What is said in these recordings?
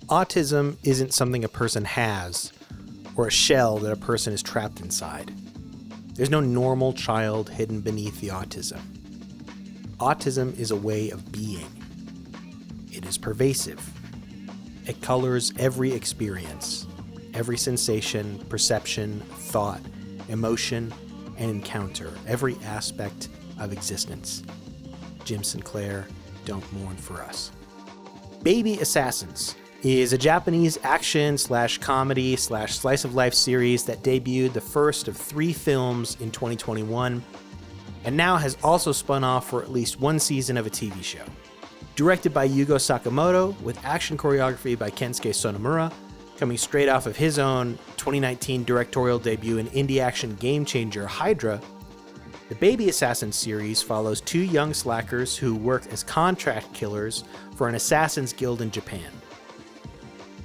Autism isn't something a person has, or a shell that a person is trapped inside. There's no normal child hidden beneath the autism. Autism is a way of being. It is pervasive. It colors every experience, every sensation, perception, thought, emotion, and encounter, every aspect of existence. Jim Sinclair, Don't Mourn for Us. Baby Assassins is a Japanese action/comedy/slice-of-life series that debuted the first of 3 films in 2021, and now has also spun off for at least 1 season of a TV show. Directed by Yugo Sakamoto, with action choreography by Kensuke Sonomura, coming straight off of his own 2019 directorial debut in indie action game changer Hydra, the Baby Assassin series follows 2 young slackers who work as contract killers for an assassins guild in Japan.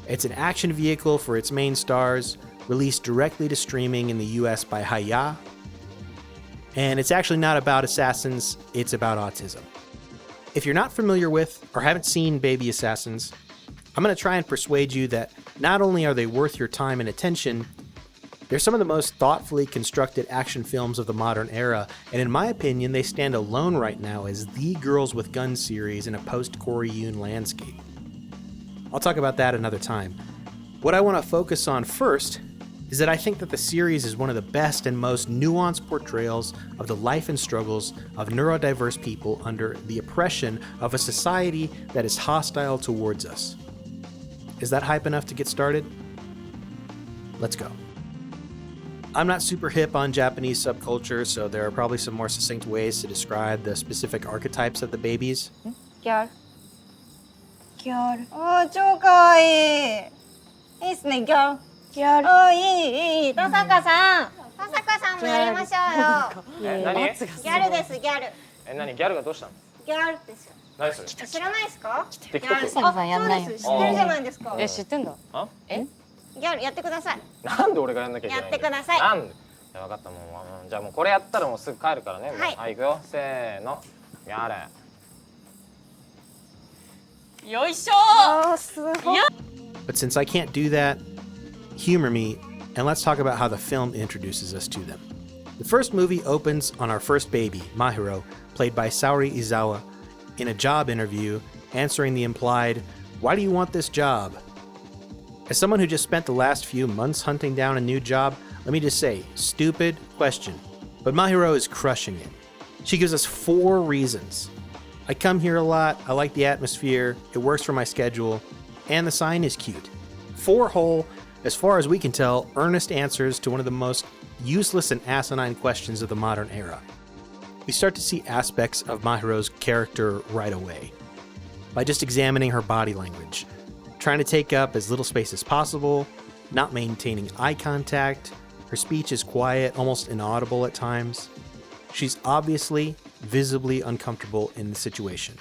It's an action vehicle for its main stars, released directly to streaming in the US by Hi-Ya, and it's actually not about assassins, it's about autism. If you're not familiar with or haven't seen Baby Assassins, I'm going to try and persuade you that not only are they worth your time and attention, they're some of the most thoughtfully constructed action films of the modern era, and in my opinion, they stand alone right now as the Girls with Guns series in a post-Corey Yuen landscape. I'll talk about that another time. What I want to focus on first is that I think that the series is one of the best and most nuanced portrayals of the life and struggles of neurodiverse people under the oppression of a society that is hostile towards us. Is that hype enough to get started? Let's go. I'm not super hip on Japanese subculture, so there are probably some more succinct ways to describe the specific archetypes of the babies. Girl. Girl. Oh, 超かわいい。いいっすね、girl。girl。Oh, いい。田坂さん。田坂さんもやりましょうよ。何？ギャルです、ギャル。何？ギャルがどうしたの？ギャルですよ。何それ？知らないですか？TikTok？あ、そうです。知ってるじゃないですか。知ってんだ。あ？ギャルやってください。なんで俺がやんなきゃいけないの？やってください。なんで？じゃあ分かったもうじゃあもうこれやったらもうすぐ帰るからね。はい。はい、行くよ。せーの。やれ。よいしょあー、すごい。But since I can't do that, humor me, and let's talk about how the film introduces us to them. The first movie opens on our first baby, Mahiro, played by Saori Izawa, in a job interview, answering the implied, "Why do you want this job?" As someone who just spent the last few months hunting down a new job, let me just say, stupid question. But Mahiro is crushing it. She gives us 4 reasons. I come here a lot, I like the atmosphere, it works for my schedule, and the sign is cute. 4 whole, as far as we can tell, earnest answers to one of the most useless and asinine questions of the modern era. We start to see aspects of Mahiro's character right away, by just examining her body language, trying to take up as little space as possible, not maintaining eye contact. Her speech is quiet, almost inaudible at times. She's obviously, visibly uncomfortable in the situation.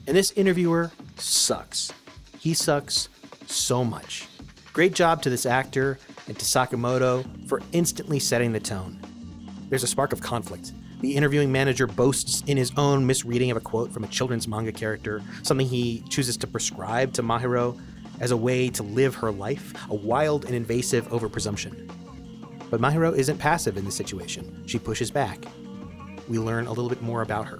And this interviewer sucks. He sucks so much. Great job to this actor and to Sakamoto for instantly setting the tone. There's a spark of conflict. The interviewing manager boasts in his own misreading of a quote from a children's manga character, something he chooses to prescribe to Mahiro as a way to live her life, a wild and invasive overpresumption. But Mahiro isn't passive in this situation. She pushes back. We learn a little bit more about her.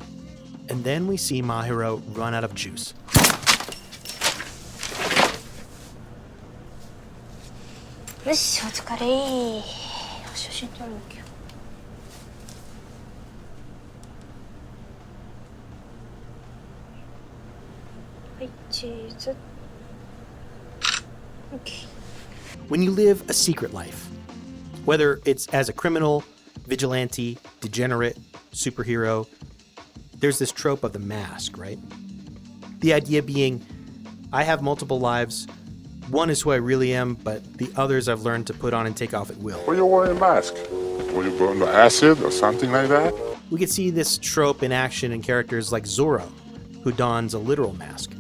And then we see Mahiro run out of juice. Yoshi, お疲れ。写真撮るんだけど。はい、チーズ。Okay. When you live a secret life, whether it's as a criminal, vigilante, degenerate, superhero, there's this trope of the mask, right? The idea being, I have multiple lives. One is who I really am, but the others I've learned to put on and take off at will. Were you wearing a mask? Were you burned by acid or something like that? We could see this trope in action in characters like Zoro, who dons a literal mask.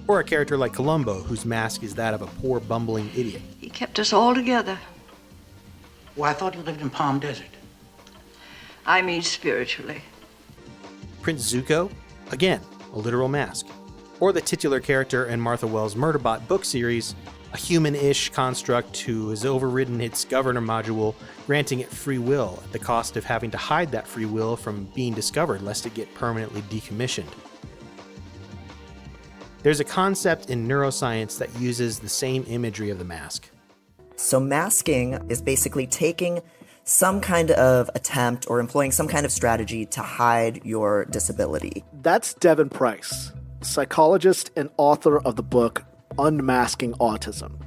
Or a character like Columbo, whose mask is that of a poor, bumbling idiot. He kept us all together. Well, I thought you lived in Palm Desert. I mean spiritually. Prince Zuko, again, a literal mask. or the titular character in Martha Wells' Murderbot book series, a human-ish construct who has overridden its governor module, granting it free will at the cost of having to hide that free will from being discovered lest it get permanently decommissioned. There's a concept in neuroscience that uses the same imagery of the mask. So masking is basically taking some kind of attempt or employing some kind of strategy to hide your disability. That's Devin Price, psychologist and author of the book Unmasking Autism.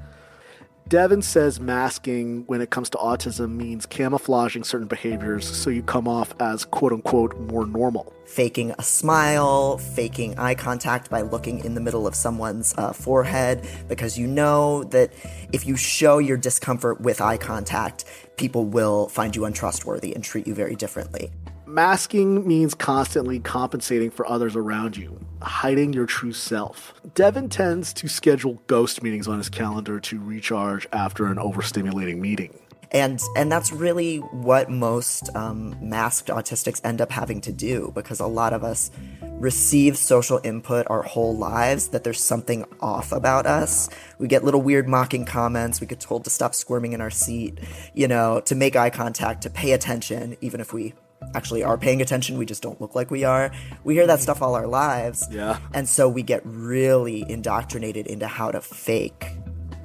Devin says masking when it comes to autism means camouflaging certain behaviors so you come off as quote-unquote more normal. Faking a smile, faking eye contact by looking in the middle of someone's forehead, because you know that if you show your discomfort with eye contact, people will find you untrustworthy and treat you very differently. Masking means constantly compensating for others around you, hiding your true self. Devin tends to schedule ghost meetings on his calendar to recharge after an overstimulating meeting. And that's really what most masked autistics end up having to do, because a lot of us receive social input our whole lives that there's something off about us. We get little weird mocking comments. We get told to stop squirming in our seat, to make eye contact, to pay attention, even if we actually are paying attention, we just don't look like we are. We hear that stuff all our lives. Yeah. And so we get really indoctrinated into how to fake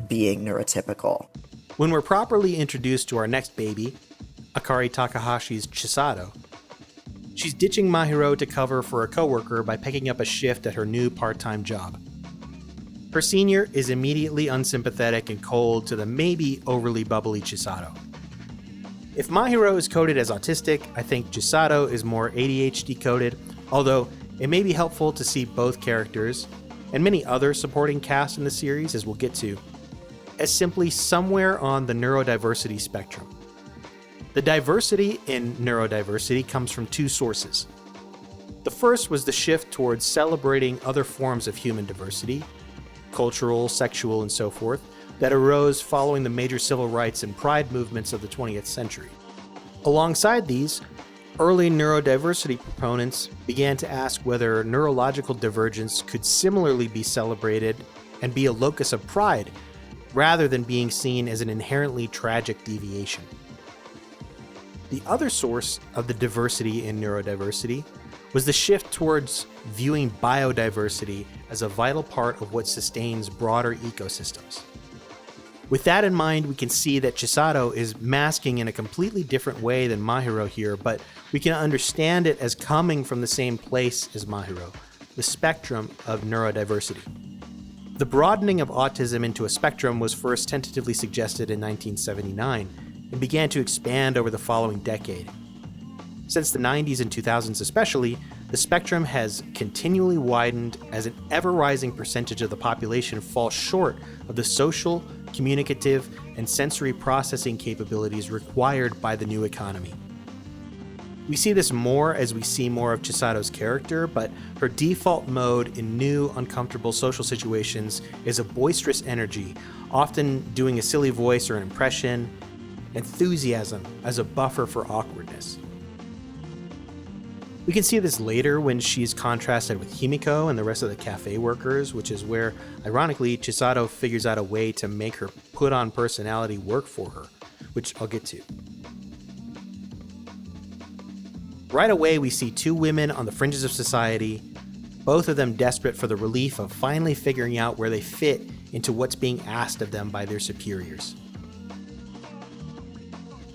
being neurotypical. When we're properly introduced to our next baby, Akari Takahashi's Chisato, she's ditching Mahiro to cover for a coworker by picking up a shift at her new part-time job. Her senior is immediately unsympathetic and cold to the maybe overly bubbly Chisato. If Mahiro is coded as autistic, I think Chisato is more ADHD coded, although it may be helpful to see both characters, and many other supporting cast in the series, as we'll get to, as simply somewhere on the neurodiversity spectrum. The diversity in neurodiversity comes from two sources. The first was the shift towards celebrating other forms of human diversity, cultural, sexual, and so forth, that arose following the major civil rights and pride movements of the 20th century. Alongside these, early neurodiversity proponents began to ask whether neurological divergence could similarly be celebrated and be a locus of pride, rather than being seen as an inherently tragic deviation. The other source of the diversity in neurodiversity was the shift towards viewing biodiversity as a vital part of what sustains broader ecosystems. With that in mind, we can see that Chisato is masking in a completely different way than Mahiro here, but we can understand it as coming from the same place as Mahiro, the spectrum of neurodiversity. The broadening of autism into a spectrum was first tentatively suggested in 1979 and began to expand over the following decade. Since the 90s and 2000s especially, the spectrum has continually widened as an ever-rising percentage of the population falls short of the social, communicative, and sensory processing capabilities required by the new economy. We see this more as we see more of Chisato's character, but her default mode in new, uncomfortable social situations is a boisterous energy, often doing a silly voice or an impression, enthusiasm as a buffer for awkwardness. We can see this later when she's contrasted with Himiko and the rest of the cafe workers, which is where, ironically, Chisato figures out a way to make her put-on personality work for her, which I'll get to. Right away, we see two women on the fringes of society, both of them desperate for the relief of finally figuring out where they fit into what's being asked of them by their superiors.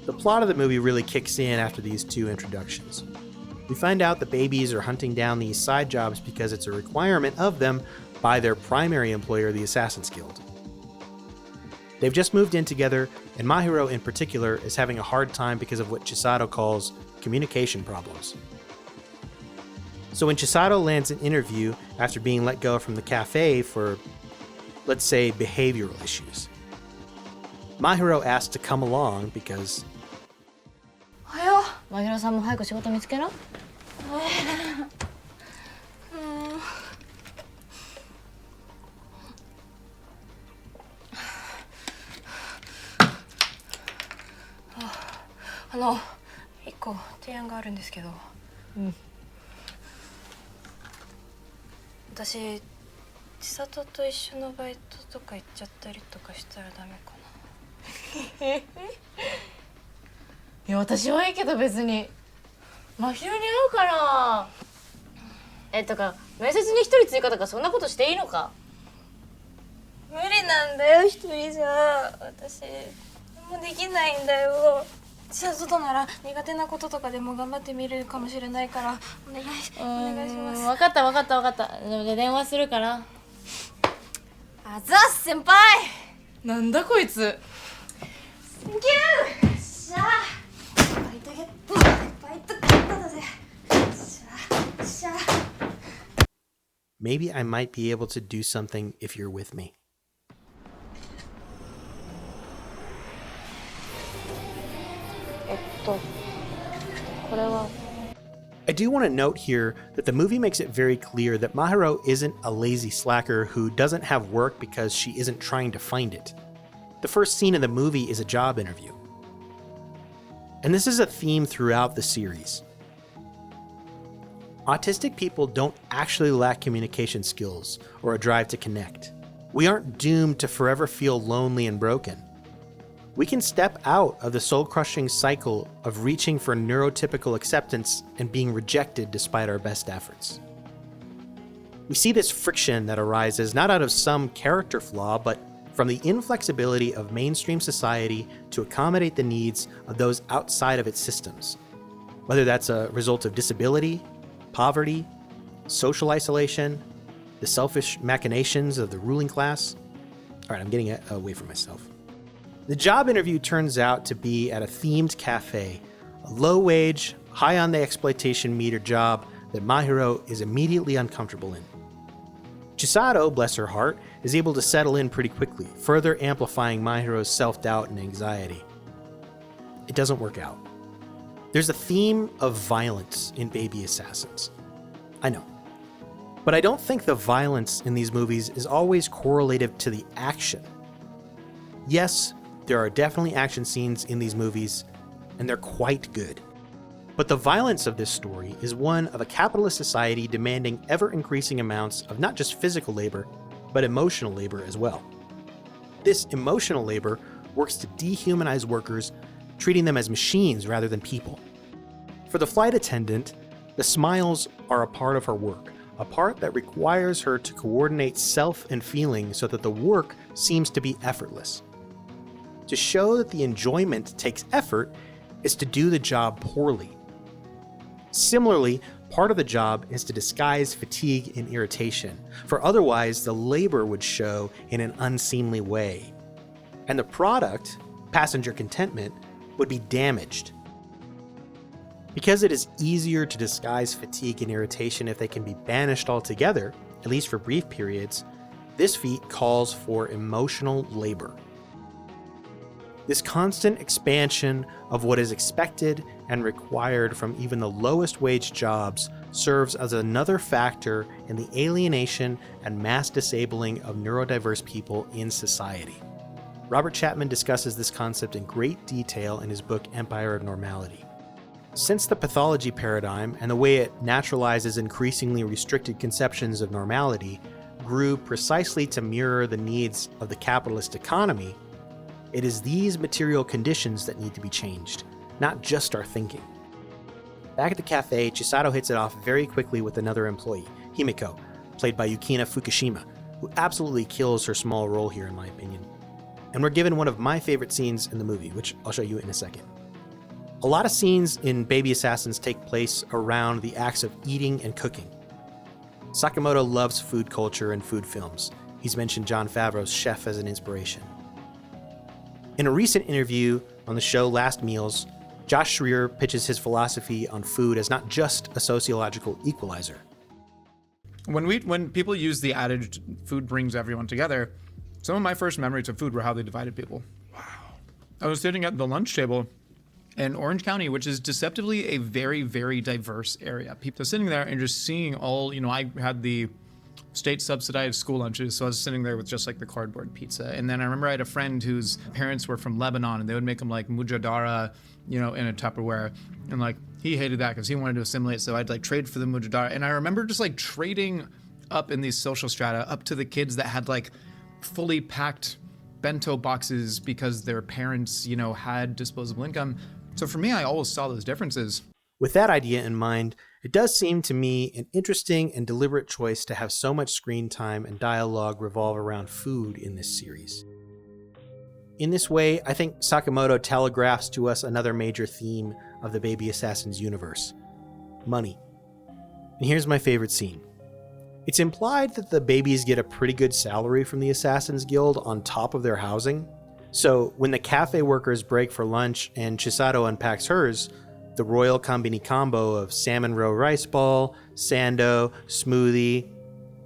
The plot of the movie really kicks in after these two introductions. We find out the babies are hunting down these side jobs because it's a requirement of them by their primary employer, the Assassin's Guild. They've just moved in together, and Mahiro in particular is having a hard time because of what Chisato calls communication problems. So when Chisato lands an interview after being let go from the cafe for, let's say, behavioral issues, Mahiro asks to come along because おはよう。マヒロさんも早く仕事見つけろ。一個提案があるんですけど。私千里と一緒のバイトとか行っちゃったりとかしたらダメかな。いや私はいいけど別に真宙に会うかな。とか面接に一人追加とかそんなことしていいのか。無理なんだよ一人じゃ。私もうできないんだよ。千里となら苦手なこととかでも頑張ってみるかもしれないからお願いします。分かった分かった分かった。で電話するから。あざっす先輩。なんだこいつ。センキュー。よっしゃバイトゲットバイトゲットだぜ。よっしゃよっしゃ。 Maybe I might be able to do something if you're with me. I do want to note here that the movie makes it very clear that Mahiro isn't a lazy slacker who doesn't have work because she isn't trying to find it. The first scene of the movie is a job interview. And this is a theme throughout the series. Autistic people don't actually lack communication skills or a drive to connect. We aren't doomed to forever feel lonely and broken. We can step out of the soul-crushing cycle of reaching for neurotypical acceptance and being rejected despite our best efforts. We see this friction that arises not out of some character flaw, but from the inflexibility of mainstream society to accommodate the needs of those outside of its systems, whether that's a result of disability, poverty, social isolation, the selfish machinations of the ruling class. All right, I'm getting away from myself. The job interview turns out to be at a themed cafe, a low-wage, high-on-the-exploitation-meter job that Mahiro is immediately uncomfortable in. Chisato, bless her heart, is able to settle in pretty quickly, further amplifying Mahiro's self-doubt and anxiety. It doesn't work out. There's a theme of violence in Baby Assassins. I know. But I don't think the violence in these movies is always correlative to the action. Yes, there are definitely action scenes in these movies, and they're quite good. But the violence of this story is one of a capitalist society demanding ever-increasing amounts of not just physical labor, but emotional labor as well. This emotional labor works to dehumanize workers, treating them as machines rather than people. For the flight attendant, the smiles are a part of her work, a part that requires her to coordinate self and feeling so that the work seems to be effortless. To show that the enjoyment takes effort is to do the job poorly. Similarly, part of the job is to disguise fatigue and irritation, for otherwise the labor would show in an unseemly way. And the product, passenger contentment, would be damaged. Because it is easier to disguise fatigue and irritation if they can be banished altogether, at least for brief periods, this feat calls for emotional labor. This constant expansion of what is expected and required from even the lowest wage jobs serves as another factor in the alienation and mass disabling of neurodiverse people in society. Robert Chapman discusses this concept in great detail in his book Empire of Normality. Since the pathology paradigm and the way it naturalizes increasingly restricted conceptions of normality grew precisely to mirror the needs of the capitalist economy, it is these material conditions that need to be changed, not just our thinking. Back at the cafe, Chisato hits it off very quickly with another employee, Himiko, played by Yukina Fukushima, who absolutely kills her small role here in my opinion. And we're given one of my favorite scenes in the movie, which I'll show you in a second. A lot of scenes in Baby Assassins take place around the acts of eating and cooking. Sakamoto loves food culture and food films. He's mentioned Jon Favreau's Chef as an inspiration. In a recent interview on the show Last Meals, Josh Schreier pitches his philosophy on food as not just a sociological equalizer. When people use the adage, food brings everyone together, some of my first memories of food were how they divided people. Wow. I was sitting at the lunch table in Orange County, which is deceptively a very, very diverse area. People sitting there and just seeing all, I had the state subsidized school lunches, so I was sitting there with just like the cardboard pizza. And then I remember I had a friend whose parents were from Lebanon, and they would make him like mujadara, in a Tupperware. And like he hated that because he wanted to assimilate, so I'd like trade for the mujadara. And I remember just like trading up in these social strata, up to the kids that had like fully packed bento boxes because their parents, had disposable income. So for me, I always saw those differences. With that idea in mind, it does seem to me an interesting and deliberate choice to have so much screen time and dialogue revolve around food in this series. In this way, I think Sakamoto telegraphs to us another major theme of the Baby Assassins universe: money. And here's my favorite scene. It's implied that the babies get a pretty good salary from the Assassins Guild on top of their housing. So when the cafe workers break for lunch and Chisato unpacks hers, the royal combini combo of salmon roe rice ball, sando, smoothie,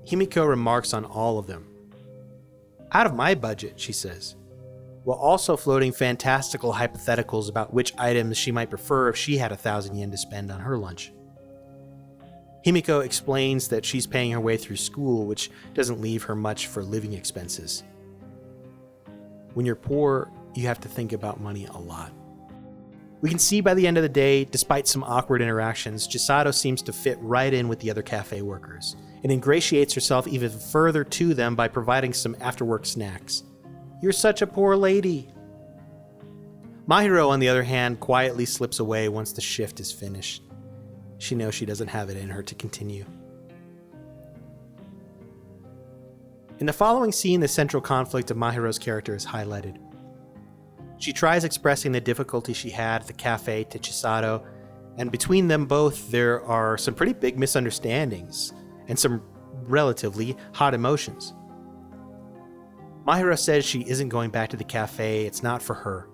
Himiko remarks on all of them. Out of my budget, she says, while also floating fantastical hypotheticals about which items she might prefer if she had 1,000 yen to spend on her lunch. Himiko explains that she's paying her way through school, which doesn't leave her much for living expenses. When you're poor, you have to think about money a lot. We can see by the end of the day, despite some awkward interactions, Chisato seems to fit right in with the other cafe workers and ingratiates herself even further to them by providing some after-work snacks. You're such a poor lady. Mahiro, on the other hand, quietly slips away once the shift is finished. She knows she doesn't have it in her to continue. In the following scene, the central conflict of Mahiro's character is highlighted. She tries expressing the difficulty she had at the cafe to Chisato, and between them both there are some pretty big misunderstandings and some relatively hot emotions. Mahiro says she isn't going back to the cafe, it's not for her.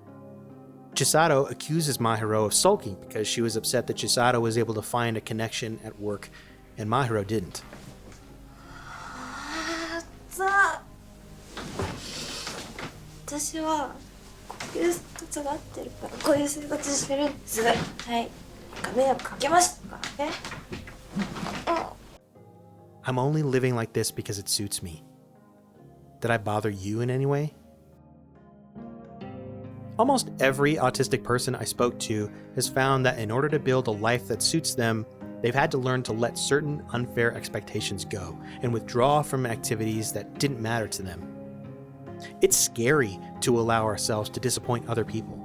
Chisato accuses Mahiro of sulking because she was upset that Chisato was able to find a connection at work and Mahiro didn't. I'm only living like this because it suits me. Did I bother you in any way? Almost every autistic person I spoke to has found that in order to build a life that suits them, they've had to learn to let certain unfair expectations go and withdraw from activities that didn't matter to them. It's scary to allow ourselves to disappoint other people,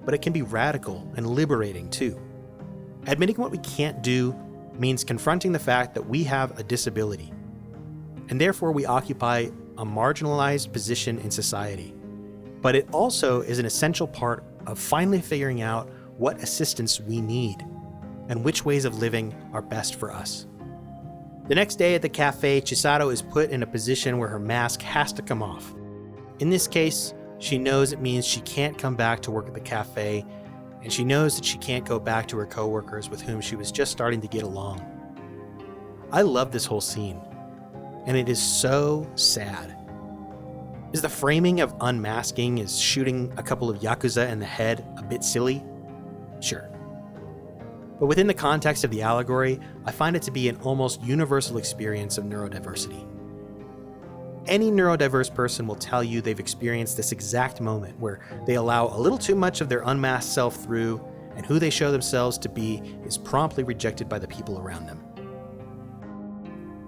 but it can be radical and liberating too. Admitting what we can't do means confronting the fact that we have a disability, and therefore we occupy a marginalized position in society. But it also is an essential part of finally figuring out what assistance we need and which ways of living are best for us. The next day at the cafe, Chisato is put in a position where her mask has to come off. In this case, she knows it means she can't come back to work at the cafe, and she knows that she can't go back to her coworkers with whom she was just starting to get along. I love this whole scene, and it is so sad. Is the framing of unmasking as shooting a couple of Yakuza in the head a bit silly? Sure. But within the context of the allegory, I find it to be an almost universal experience of neurodiversity. Any neurodiverse person will tell you they've experienced this exact moment where they allow a little too much of their unmasked self through, and who they show themselves to be is promptly rejected by the people around them.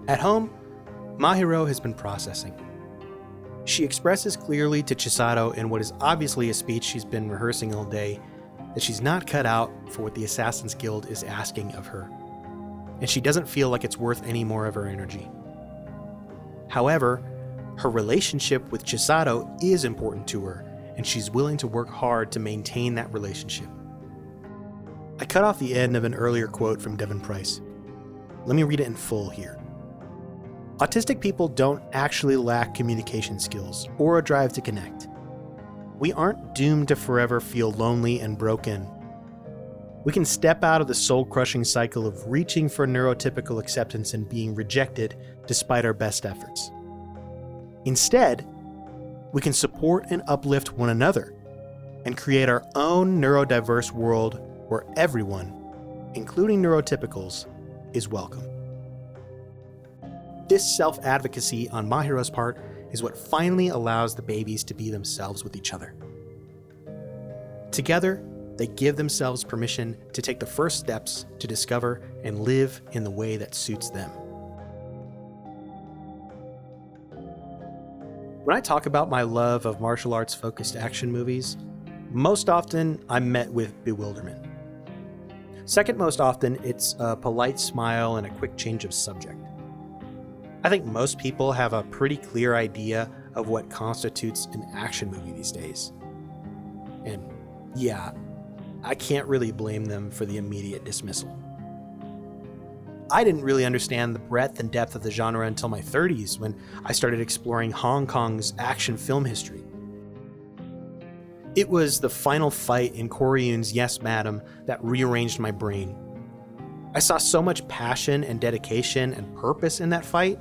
At home, Mahiro has been processing. She expresses clearly to Chisato in what is obviously a speech she's been rehearsing all day that she's not cut out for what the Assassins Guild is asking of her, and she doesn't feel like it's worth any more of her energy. However, her relationship with Chisato is important to her, and she's willing to work hard to maintain that relationship. I cut off the end of an earlier quote from Devon Price. Let me read it in full here. Autistic people don't actually lack communication skills or a drive to connect. We aren't doomed to forever feel lonely and broken. We can step out of the soul-crushing cycle of reaching for neurotypical acceptance and being rejected despite our best efforts. Instead, we can support and uplift one another and create our own neurodiverse world where everyone, including neurotypicals, is welcome. This self-advocacy on Mahiro's part is what finally allows the babies to be themselves with each other. Together, they give themselves permission to take the first steps to discover and live in the way that suits them. When I talk about my love of martial arts focused action movies, most often I'm met with bewilderment. Second most often, it's a polite smile and a quick change of subject. I think most people have a pretty clear idea of what constitutes an action movie these days. And yeah, I can't really blame them for the immediate dismissal. I didn't really understand the breadth and depth of the genre until my 30s when I started exploring Hong Kong's action film history. It was the final fight in Koryun's Yes Madam that rearranged my brain. I saw so much passion and dedication and purpose in that fight.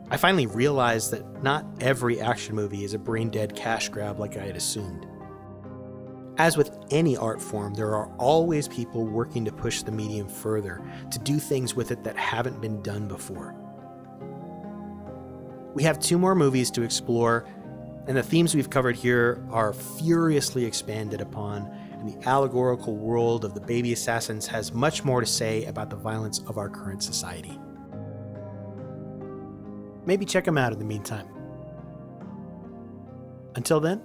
I finally realized that not every action movie is a brain-dead cash grab like I had assumed. As with any art form, there are always people working to push the medium further, to do things with it that haven't been done before. We have 2 more movies to explore, and the themes we've covered here are furiously expanded upon, and the allegorical world of the baby assassins has much more to say about the violence of our current society. Maybe check them out in the meantime. Until then,